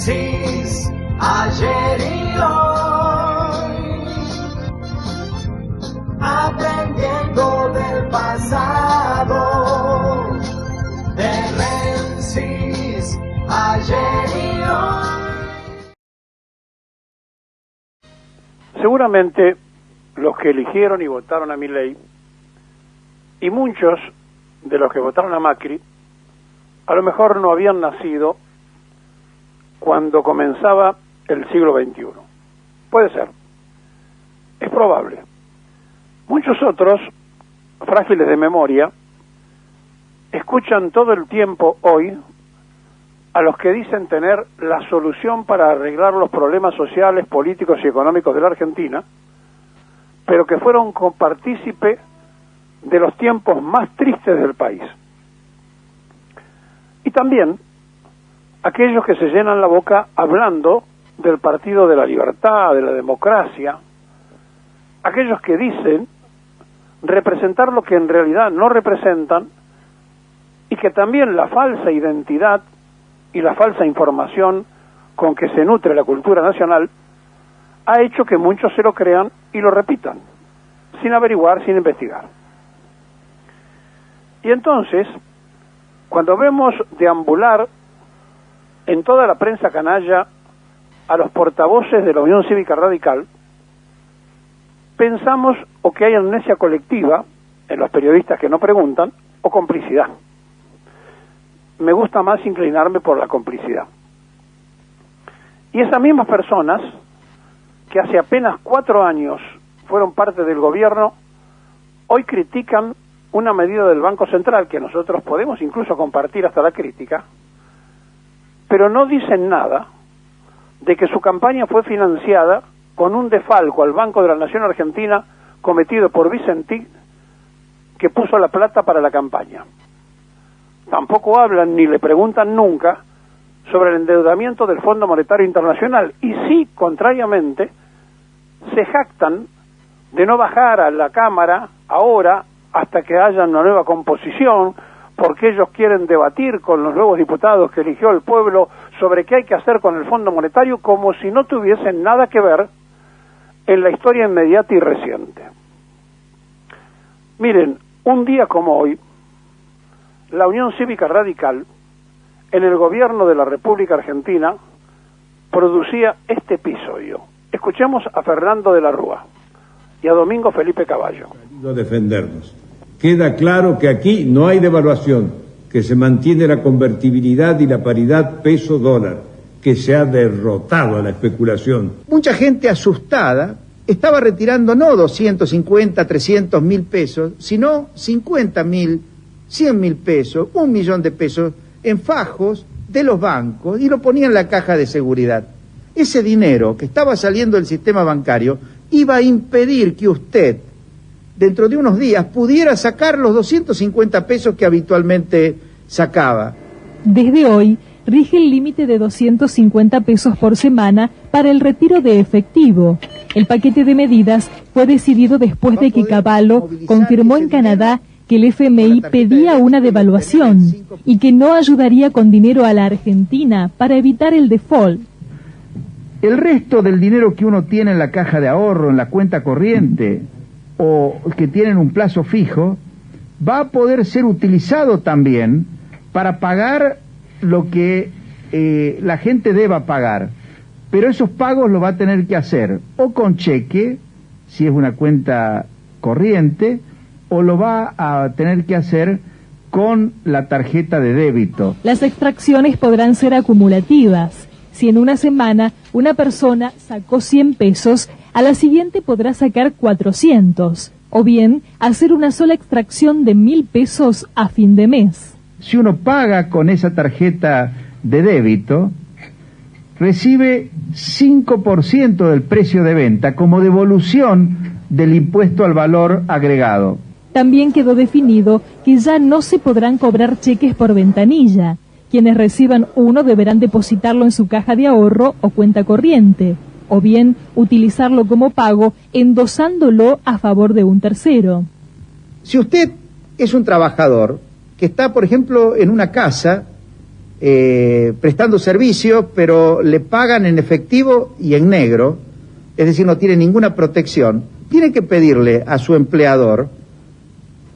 Menzies, ayer y hoy, aprendiendo del pasado. De Menzies, ayer y hoy. Seguramente los que eligieron y votaron a Milei y muchos de los que votaron a Macri a lo mejor no habían nacido cuando comenzaba el siglo XXI. Puede ser, es probable. Muchos otros, frágiles de memoria, escuchan todo el tiempo hoy a los que dicen tener la solución para arreglar los problemas sociales, políticos y económicos de la Argentina, pero que fueron copartícipe de los tiempos más tristes del país. Y también aquellos que se llenan la boca hablando del Partido de la Libertad, de la democracia, aquellos que dicen representar lo que en realidad no representan, y que también la falsa identidad y la falsa información con que se nutre la cultura nacional ha hecho que muchos se lo crean y lo repitan, sin averiguar, sin investigar. Y entonces, cuando vemos deambular en toda la prensa canalla a los portavoces de la Unión Cívica Radical, pensamos o que hay amnesia colectiva en los periodistas que no preguntan, o complicidad. Me gusta más inclinarme por la complicidad. Y esas mismas personas, que hace apenas 4 años fueron parte del gobierno, hoy critican una medida del Banco Central, que nosotros podemos incluso compartir hasta la crítica, pero no dicen nada de que su campaña fue financiada con un defalco al Banco de la Nación Argentina cometido por Vicentí, que puso la plata para la campaña. Tampoco hablan ni le preguntan nunca sobre el endeudamiento del Fondo Monetario Internacional, y sí, contrariamente, se jactan de no bajar a la Cámara ahora hasta que haya una nueva composición, porque ellos quieren debatir con los nuevos diputados que eligió el pueblo sobre qué hay que hacer con el Fondo Monetario, como si no tuviesen nada que ver en la historia inmediata y reciente. Miren, un día como hoy, la Unión Cívica Radical, en el gobierno de la República Argentina, producía este episodio. Escuchemos a Fernando de la Rúa y a Domingo Felipe Cavallo. A defendernos. Queda claro que aquí no hay devaluación, que se mantiene la convertibilidad y la paridad peso-dólar, que se ha derrotado a la especulación. Mucha gente asustada estaba retirando no 250, 300 mil pesos, sino 50 mil, 100 mil pesos, 1 millón de pesos en fajos de los bancos y lo ponía en la caja de seguridad. Ese dinero que estaba saliendo del sistema bancario iba a impedir que usted, dentro de unos días, pudiera sacar los 250 pesos que habitualmente sacaba. Desde hoy, rige el límite de 250 pesos por semana para el retiro de efectivo. El paquete de medidas fue decidido después de que Cavallo confirmó en Canadá que el FMI pedía una devaluación y que no ayudaría con dinero a la Argentina para evitar el default. El resto del dinero que uno tiene en la caja de ahorro, en la cuenta corriente, o que tienen un plazo fijo, va a poder ser utilizado también para pagar lo que la gente deba pagar. Pero esos pagos los va a tener que hacer o con cheque, si es una cuenta corriente, o lo va a tener que hacer con la tarjeta de débito. Las extracciones podrán ser acumulativas. Si en una semana una persona sacó 100 pesos, a la siguiente podrá sacar 400, o bien hacer una sola extracción de 1.000 pesos a fin de mes. Si uno paga con esa tarjeta de débito, recibe 5% del precio de venta como devolución del impuesto al valor agregado. También quedó definido que ya no se podrán cobrar cheques por ventanilla. Quienes reciban uno deberán depositarlo en su caja de ahorro o cuenta corriente, o bien utilizarlo como pago endosándolo a favor de un tercero. Si usted es un trabajador que está, por ejemplo, en una casa prestando servicios, pero le pagan en efectivo y en negro, es decir, no tiene ninguna protección, tiene que pedirle a su empleador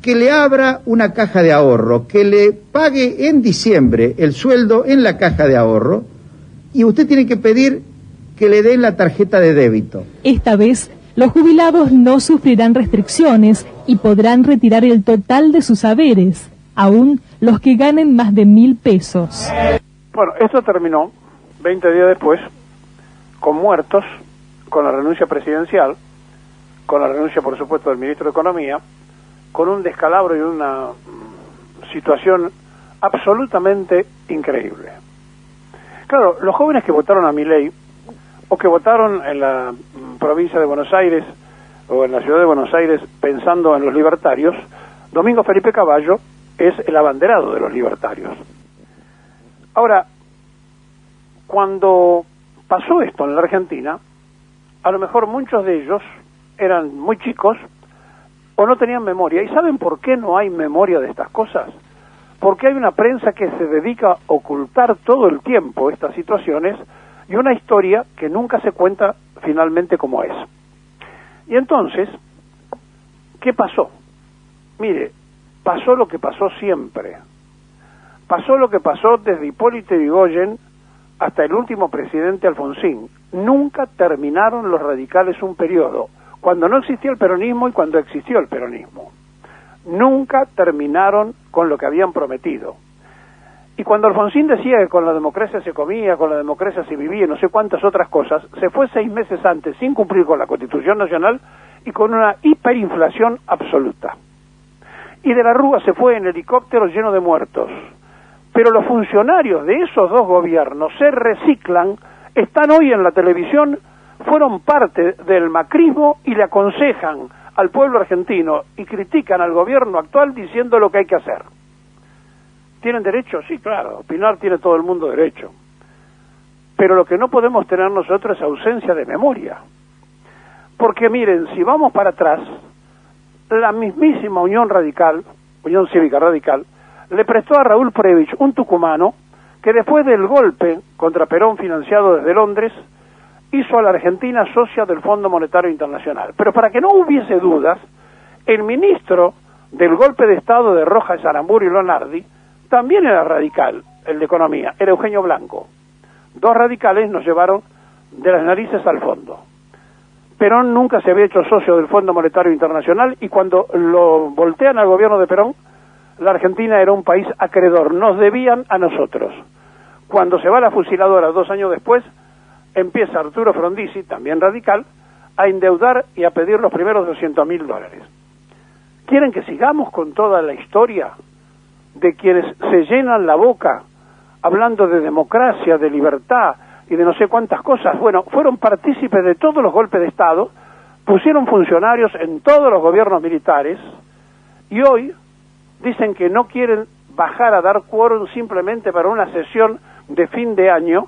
que le abra una caja de ahorro, que le pague en diciembre el sueldo en la caja de ahorro, y usted tiene que pedir que le den la tarjeta de débito. Esta vez, los jubilados no sufrirán restricciones y podrán retirar el total de sus haberes, aún los que ganen más de 1.000 pesos. Bueno, esto terminó 20 días después, con muertos, con la renuncia presidencial, con la renuncia, por supuesto, del ministro de Economía, con un descalabro y una situación absolutamente increíble. Claro, los jóvenes que votaron a Milei, o que votaron en la provincia de Buenos Aires, o en la ciudad de Buenos Aires, pensando en los libertarios, Domingo Felipe Cavallo es el abanderado de los libertarios. Ahora, cuando pasó esto en la Argentina, a lo mejor muchos de ellos eran muy chicos o no tenían memoria. ¿Y saben por qué no hay memoria de estas cosas? Porque hay una prensa que se dedica a ocultar todo el tiempo estas situaciones y una historia que nunca se cuenta finalmente como es. Y entonces, ¿qué pasó? Mire, pasó lo que pasó siempre. Pasó lo que pasó desde Hipólito Yrigoyen hasta el último presidente Alfonsín. Nunca terminaron los radicales un periodo, cuando no existía el peronismo y cuando existió el peronismo. Nunca terminaron con lo que habían prometido. Y cuando Alfonsín decía que con la democracia se comía, con la democracia se vivía, no sé cuántas otras cosas, se fue 6 meses antes sin cumplir con la Constitución Nacional y con una hiperinflación absoluta. Y de la Rúa se fue en helicóptero lleno de muertos. Pero los funcionarios de esos dos gobiernos se reciclan, están hoy en la televisión, fueron parte del macrismo y le aconsejan al pueblo argentino y critican al gobierno actual diciendo lo que hay que hacer. ¿Tienen derecho? Sí, claro, opinar tiene todo el mundo derecho. Pero lo que no podemos tener nosotros es ausencia de memoria. Porque miren, si vamos para atrás, la mismísima Unión Cívica Radical, le prestó a Raúl Prebisch, un tucumano, que después del golpe contra Perón financiado desde Londres, hizo a la Argentina socia del Fondo Monetario Internacional. Pero para que no hubiese dudas, el ministro del golpe de Estado de Rojas, Aramburu y Lonardi también era radical, el de Economía, era Eugenio Blanco. Dos radicales nos llevaron de las narices al fondo. Perón nunca se había hecho socio del Fondo Monetario Internacional y cuando lo voltean al gobierno de Perón, la Argentina era un país acreedor, nos debían a nosotros. Cuando se va la fusiladora 2 años después, empieza Arturo Frondizi, también radical, a endeudar y a pedir los primeros $200.000. ¿Quieren que sigamos con toda la historia de quienes se llenan la boca hablando de democracia, de libertad y de no sé cuántas cosas? Bueno, fueron partícipes de todos los golpes de Estado, pusieron funcionarios en todos los gobiernos militares y hoy dicen que no quieren bajar a dar quórum simplemente para una sesión de fin de año,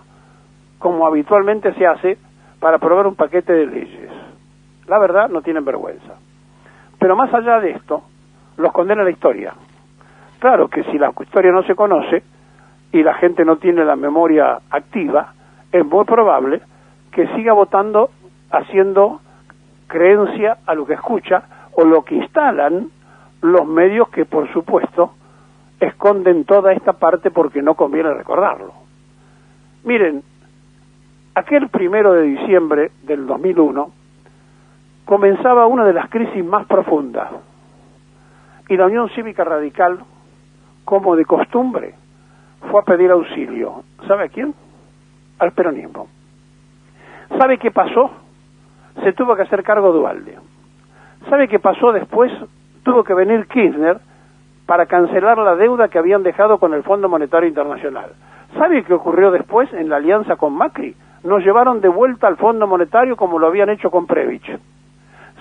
como habitualmente se hace para aprobar un paquete de leyes. La verdad, no tienen vergüenza. Pero más allá de esto, los condena la historia. Claro que si la historia no se conoce y la gente no tiene la memoria activa, es muy probable que siga votando haciendo creencia a lo que escucha o lo que instalan los medios que, por supuesto, esconden toda esta parte porque no conviene recordarlo. Miren, aquel 1 de diciembre del 2001 comenzaba una de las crisis más profundas y la Unión Cívica Radical, como de costumbre, fue a pedir auxilio. ¿Sabe a quién? Al peronismo. ¿Sabe qué pasó? Se tuvo que hacer cargo Duhalde. ¿Sabe qué pasó después? Tuvo que venir Kirchner para cancelar la deuda que habían dejado con el Fondo Monetario Internacional. ¿Sabe qué ocurrió después en la alianza con Macri? Nos llevaron de vuelta al Fondo Monetario como lo habían hecho con Prebisch.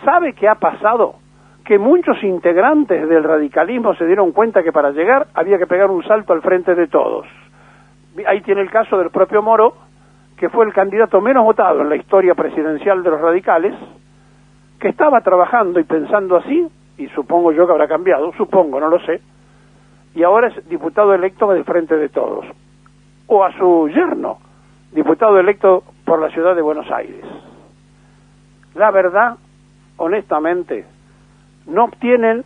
¿Sabe qué ha pasado? Que muchos integrantes del radicalismo se dieron cuenta que para llegar había que pegar un salto al frente de todos. Ahí tiene el caso del propio Moro, que fue el candidato menos votado en la historia presidencial de los radicales, que estaba trabajando y pensando así, y supongo yo que habrá cambiado, supongo, no lo sé, y ahora es diputado electo del frente de todos. o a su yerno, diputado electo por la ciudad de Buenos Aires. La verdad, honestamente, no tienen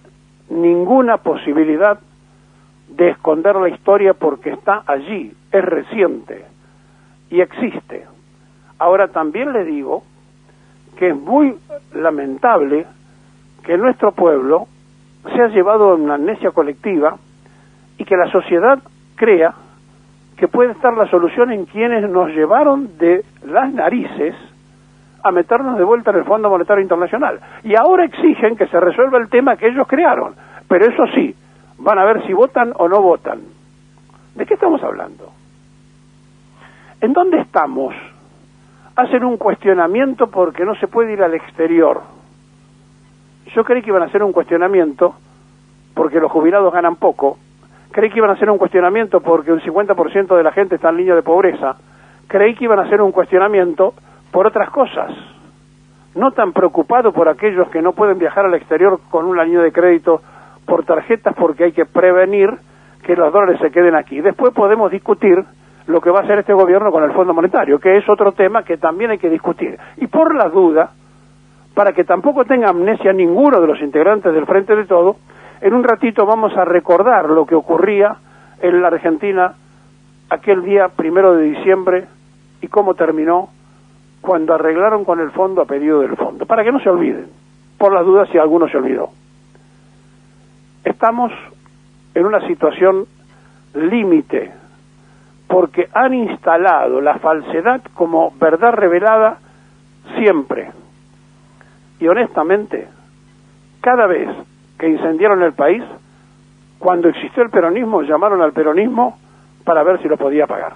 ninguna posibilidad de esconder la historia porque está allí, es reciente y existe. Ahora también le digo que es muy lamentable que nuestro pueblo se ha llevado a una amnesia colectiva y que la sociedad crea que puede estar la solución en quienes nos llevaron de las narices a meternos de vuelta en el Fondo Monetario Internacional. Y ahora exigen que se resuelva el tema que ellos crearon. Pero eso sí, van a ver si votan o no votan. ¿De qué estamos hablando? ¿En dónde estamos? Hacen un cuestionamiento porque no se puede ir al exterior. Yo creí que iban a hacer un cuestionamiento porque los jubilados ganan poco. Creí que iban a hacer un cuestionamiento porque un 50% de la gente está en línea de pobreza. Creí que iban a hacer un cuestionamiento por otras cosas. No tan preocupado por aquellos que no pueden viajar al exterior con una línea de crédito por tarjetas porque hay que prevenir que los dólares se queden aquí. Después podemos discutir lo que va a hacer este gobierno con el Fondo Monetario, que es otro tema que también hay que discutir. Y por la duda, para que tampoco tenga amnesia ninguno de los integrantes del Frente de Todo, en un ratito vamos a recordar lo que ocurría en la Argentina aquel día 1 de diciembre y cómo terminó cuando arreglaron con el fondo a pedido del fondo, para que no se olviden, por las dudas si alguno se olvidó. Estamos en una situación límite, porque han instalado la falsedad como verdad revelada siempre. Y honestamente, cada vez que incendiaron el país, cuando existió el peronismo, llamaron al peronismo para ver si lo podía pagar.